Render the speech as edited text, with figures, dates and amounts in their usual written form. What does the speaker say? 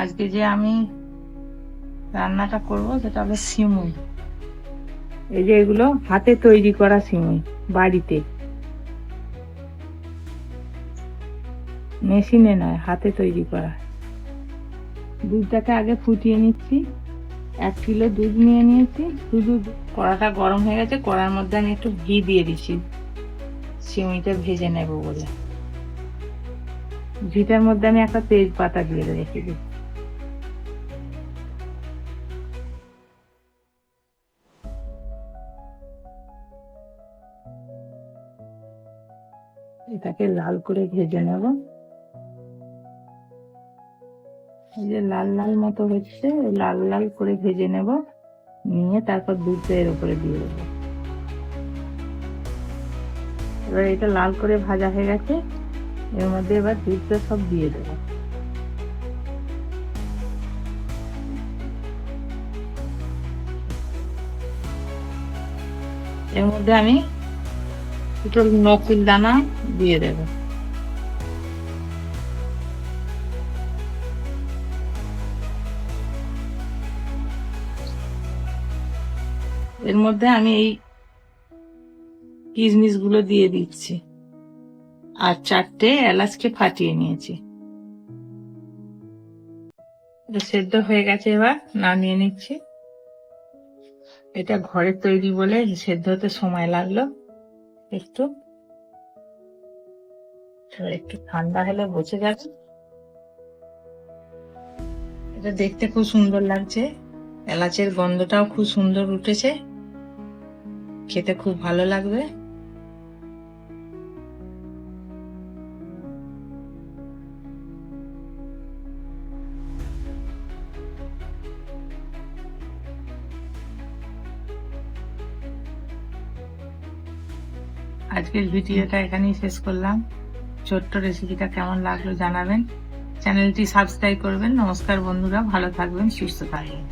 আজকে যে আমি রান্নাটা করব সেটা হলো সিমুই। এই যে এগুলো হাতে তৈরি করা সিমুই, বাড়িতে, মেশিনে নয়, হাতে তৈরি করা। দুধটাকে আগে ফুটিয়ে নিচ্ছি। 1 কিলো দুধ নিয়ে নিয়েছি। শুধু কড়াটা গরম হয়ে গেছে, কড়ার মধ্যে আমি একটু ঘি দিয়ে দিচ্ছি সিমুইটা ভেজে নেব বলে। ঘিটার মধ্যে আমি একটা তেজপাতা দিয়ে রেখে দিই। এটাকে লাল করে ভেজে নেব। এই যে লাল লাল মতো হচ্ছে, লাল লাল করে ভেজে নেব, নিয়ে তারপর দুধটা এর উপরে দিয়ে দেবো। এবার এটা লাল করে ভাজা হয়ে গেছে, এর মধ্যে এবার দুধটা সব দিয়ে দেবো। এর মধ্যে আমি একটু নকুল দানা দিয়ে দেবো। এর মধ্যে আমি এই কিশমিশ গুলো দিয়ে দিচ্ছি, আর 4টে এলাচকে ফাটিয়ে নিয়েছি। সেদ্ধ হয়ে গেছে, এবার নামিয়ে নিচ্ছি। এটা ঘরের তৈরি বলে সেদ্ধ হতে সময় লাগলো একটু। একটু ঠান্ডা হলে বসে যাবে। এটা দেখতে খুব সুন্দর লাগছে, এলাচের গন্ধটাও খুব সুন্দর উঠেছে, খেতে খুব ভালো লাগবে। আজকের ভিডিওটা এখানেই শেষ করলাম। ছোট্ট রেসিপিটা কেমন লাগলো জানাবেন। চ্যানেলটি সাবস্ক্রাইব করবেন। নমস্কার বন্ধুরা, ভালো থাকবেন, সুস্থ থাকবেন।